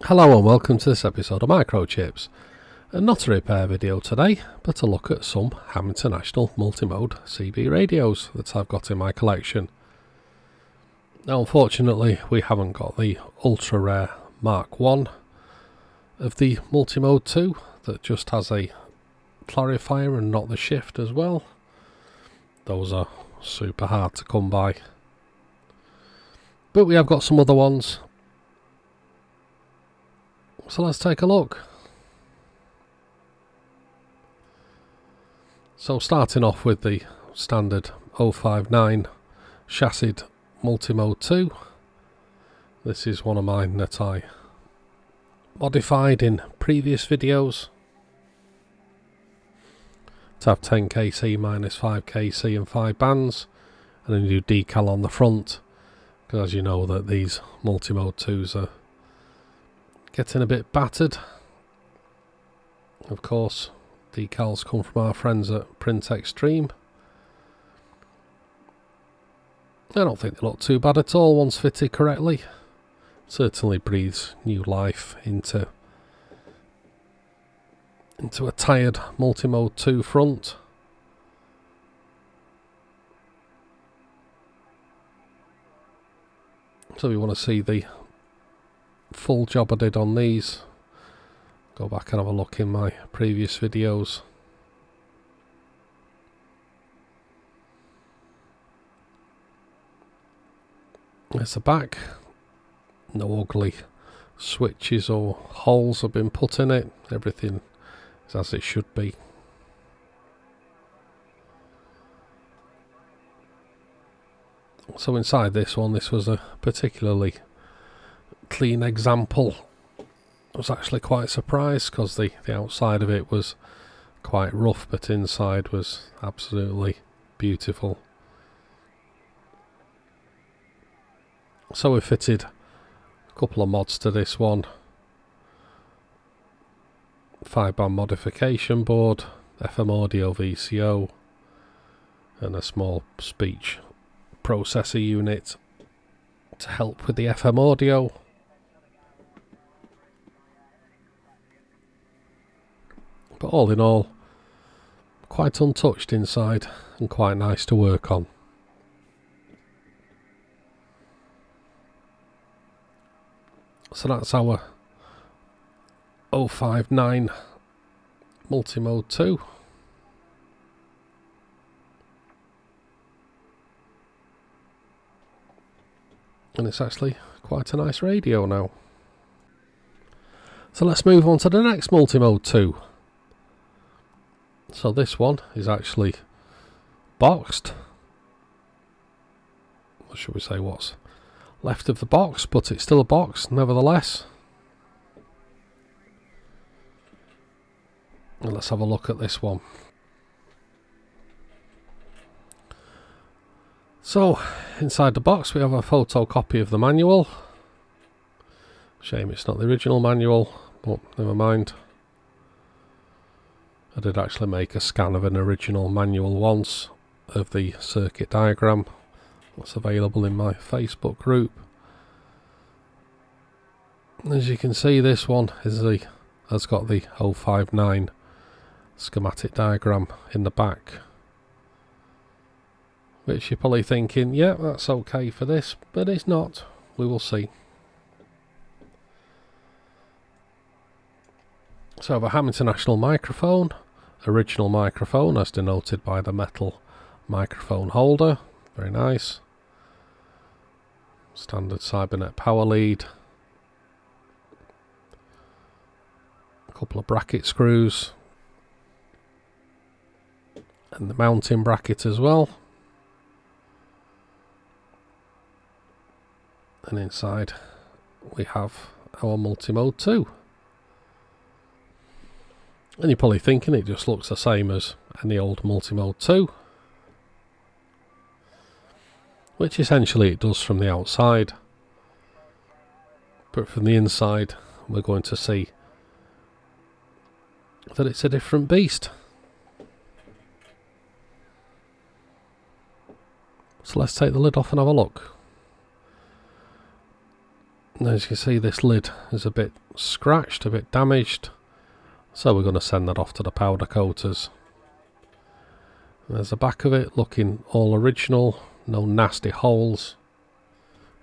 Hello and welcome to this episode of Microchips. Not a repair video today, but a look at some International Multimode CB radios that I've got in my collection. Now unfortunately we haven't got the ultra rare Mark 1 of the Multimode 2 that just has a clarifier and not the shift as well. Those are super hard to come by. But we have got some other ones. So let's take a look. So starting off with the standard 059 chassis Multimode 2. This is one of mine that I modified in previous videos to have 10 kc minus 5 kc and 5 bands, and a new decal on the front, because as you know that these Multimode 2s are getting a bit battered. Of course, decals come from our friends at Print Extreme. I don't think they look too bad at all once fitted correctly. Certainly breathes new life into a tired Multimode 2 front. So we want to see the full job I did on these, go back and have a look in my previous videos. There's the back. No ugly switches or holes have been put in it. Everything is as it should be. So inside this one, this was a particularly clean example. I was actually quite surprised because the outside of it was quite rough, but inside was absolutely beautiful. So we fitted a couple of mods to this one. 5-band modification board, FM audio VCO, and a small speech processor unit to help with the FM audio. But all in all, quite untouched inside and quite nice to work on. So that's our 059 Multimode 2. And it's actually quite a nice radio now. So let's move on to the next Multimode 2. So this one is actually boxed. What should we say, what's left of the box, but it's still a box nevertheless. And let's have a look at this one. So inside the box we have a photocopy of the manual. Shame it's not the original manual, but never mind. I did actually make a scan of an original manual once of the circuit diagram. That's available in my Facebook group. As you can see, this one has got the 059 schematic diagram in the back, which you're probably thinking, yeah, that's okay for this, but it's not. We will see. So I have a Ham International microphone, original microphone as denoted by the metal microphone holder, very nice. Standard Cybernet power lead. A couple of bracket screws. And the mounting bracket as well. And inside we have our Multimode 2. And you're probably thinking it just looks the same as any old Multimode 2. Which essentially it does from the outside. But from the inside we're going to see that it's a different beast. So let's take the lid off and have a look. As you can see, this lid is a bit scratched, a bit damaged, so we're going to send that off to the powder coaters. There's the back of it, looking all original, no nasty holes,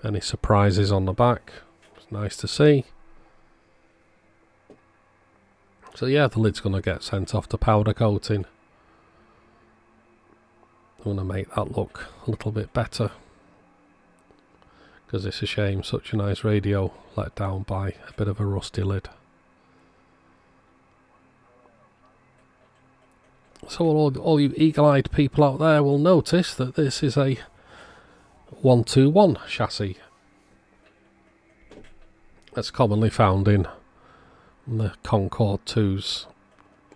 any surprises on the back. It's nice to see. So yeah, the lid's going to get sent off to powder coating. I'm going to make that look a little bit better, because it's a shame such a nice radio let down by a bit of a rusty lid. So all you eagle-eyed people out there will notice that this is a 121 chassis that's commonly found in the Concorde 2s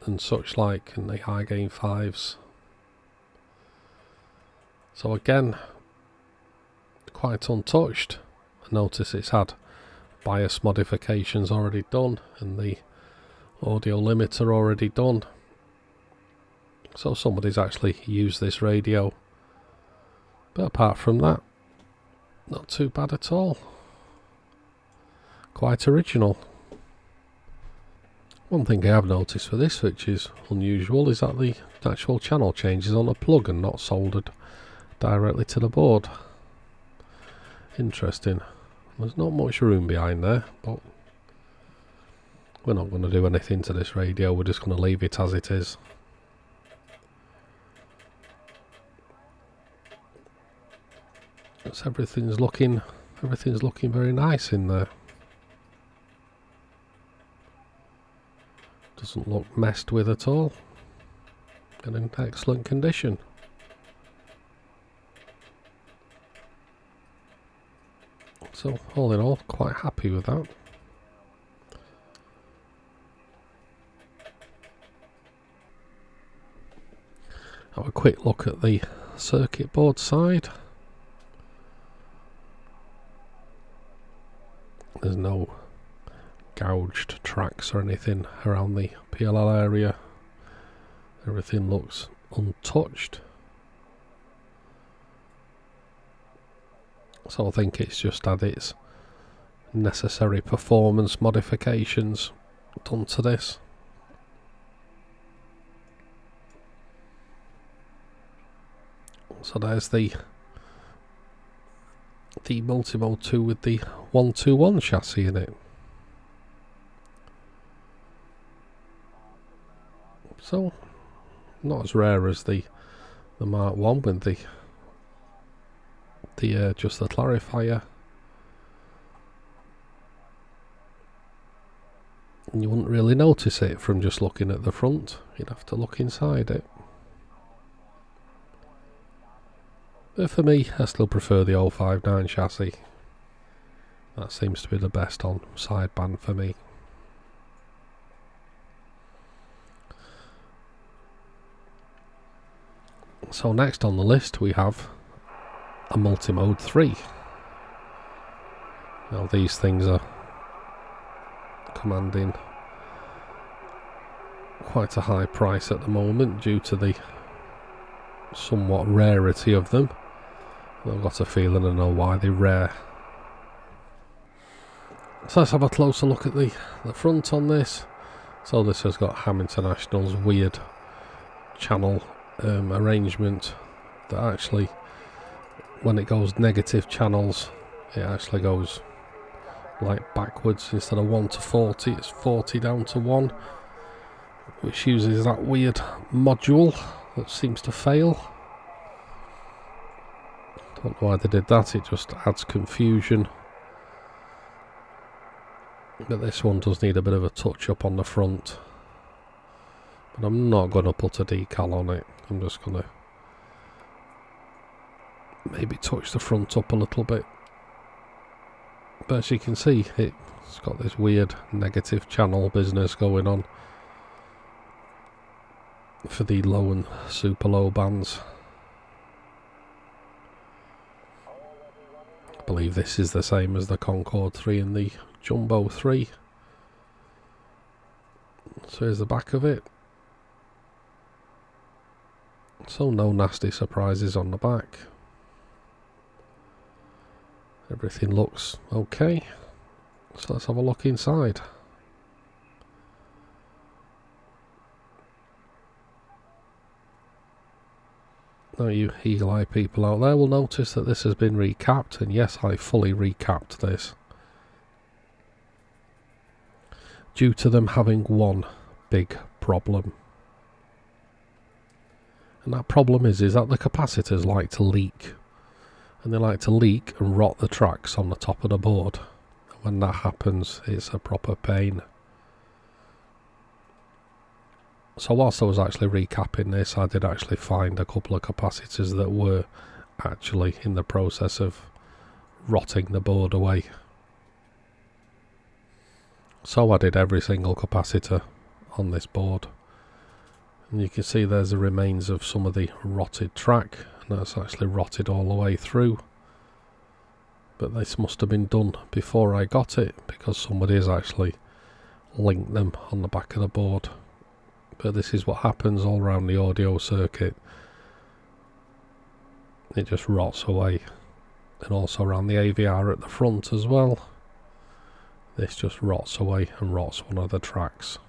and such like, and the high gain 5s. So again, quite untouched. Notice it's had bias modifications already done and the audio limiter already done. So somebody's actually used this radio. But apart from that, not too bad at all. Quite original. One thing I have noticed for this, which is unusual, is that the actual channel change is on a plug and not soldered directly to the board. Interesting. There's not much room behind there, but we're not going to do anything to this radio, we're just going to leave it as it is. So everything's looking very nice in there. Doesn't look messed with at all. And in excellent condition. So all in all, quite happy with that. Have a quick look at the circuit board side. There's no gouged tracks or anything around the PLL area. Everything looks untouched. So I think it's just had its necessary performance modifications done to this. So there's the Multimode 2 with the 121 chassis in it. So not as rare as the Mark 1 with the just the clarifier. And you wouldn't really notice it from just looking at the front. You'd have to look inside it. But for me, I still prefer the 059 chassis. That seems to be the best on sideband for me. So next on the list we have a Multimode 3. Now these things are commanding quite a high price at the moment due to the somewhat rarity of them. I've got a feeling I know why they're rare. So let's have a closer look at the front on this. So this has got Ham International's weird channel arrangement that actually, when it goes negative channels, it actually goes like backwards. Instead of 1 to 40, it's 40 down to 1, which uses that weird module that seems to fail. Don't know why they did that, it just adds confusion. But this one does need a bit of a touch up on the front. But I'm not going to put a decal on it, I'm just going to maybe touch the front up a little bit. But as you can see, it's got this weird negative channel business going on for the low and super low bands. I believe this is the same as the Concorde 3 and the Jumbo 3. So here's the back of it. So no nasty surprises on the back. Everything looks okay. So let's have a look inside. Now you eagle-eye people out there will notice that this has been recapped, and yes, I fully recapped this. Due to them having one big problem. And that problem is that the capacitors like to leak. And they like to leak and rot the tracks on the top of the board. And when that happens, it's a proper pain. So whilst I was actually recapping this, I did actually find a couple of capacitors that were actually in the process of rotting the board away. So I did every single capacitor on this board. And you can see there's the remains of some of the rotted track, and that's actually rotted all the way through. But this must have been done before I got it, because somebody has actually linked them on the back of the board. But this is what happens all around the audio circuit. It just rots away. And also around the AVR at the front as well. This just rots away and rots one of the tracks.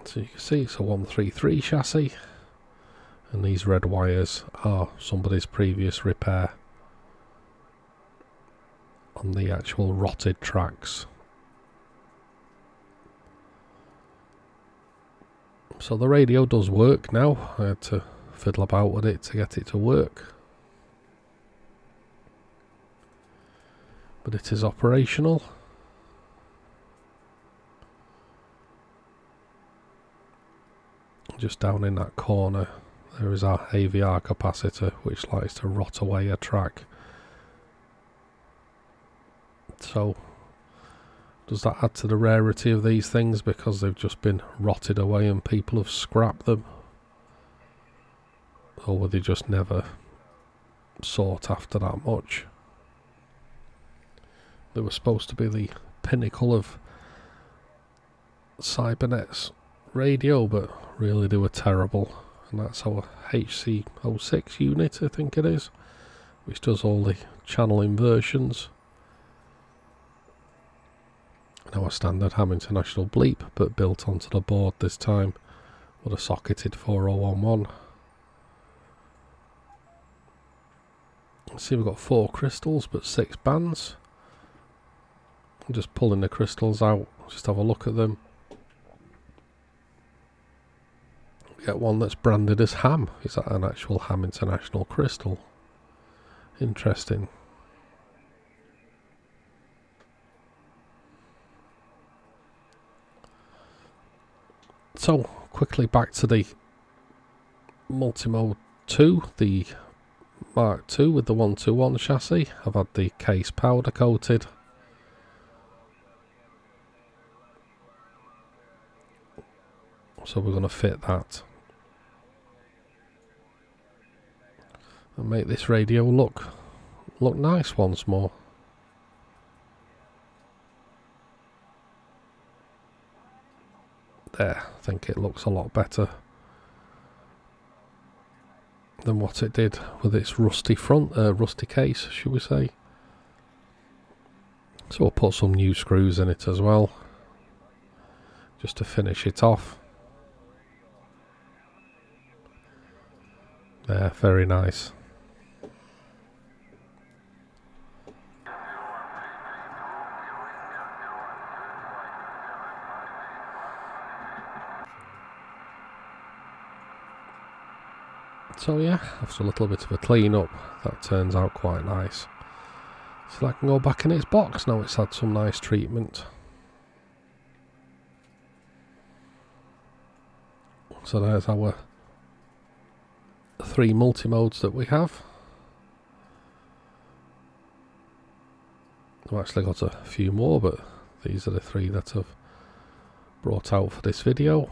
So you can see it's a 133 chassis. And these red wires are somebody's previous repair on the actual rotted tracks. So the radio does work now. I had to fiddle about with it to get it to work. But it is operational. Just down in that corner there is our AVR capacitor, which likes to rot away a track. So does that add to the rarity of these things because they've just been rotted away and people have scrapped them? Or were they just never sought after that much? They were supposed to be the pinnacle of Cybernet's radio, but really they were terrible. And that's our HC06 unit, I think it is, which does all the channel inversions. Now a standard Ham International bleep, but built onto the board this time with a socketed 4011. See, we've got 4 crystals but 6 bands. I'm just pulling the crystals out, just have a look at them. We get one that's branded as Ham. Is that an actual Ham International crystal? Interesting. So, quickly back to the Multimode 2, the Mark II with the 121 chassis. I've had the case powder coated. So we're going to fit that. And make this radio look nice once more. There, I think it looks a lot better than what it did with its rusty front, rusty case, should we say. So we'll put some new screws in it as well, just to finish it off. There, very nice. So yeah, after a little bit of a clean up, that turns out quite nice. So that can go back in its box now it's had some nice treatment. So there's our 3 multimodes that we have. I've actually got a few more, but these are the 3 that I've brought out for this video.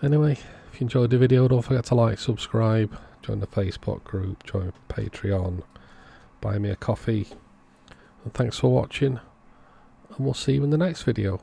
Anyway, if you enjoyed the video, don't forget to like, subscribe, join the Facebook group, join Patreon, buy me a coffee. And thanks for watching, and we'll see you in the next video.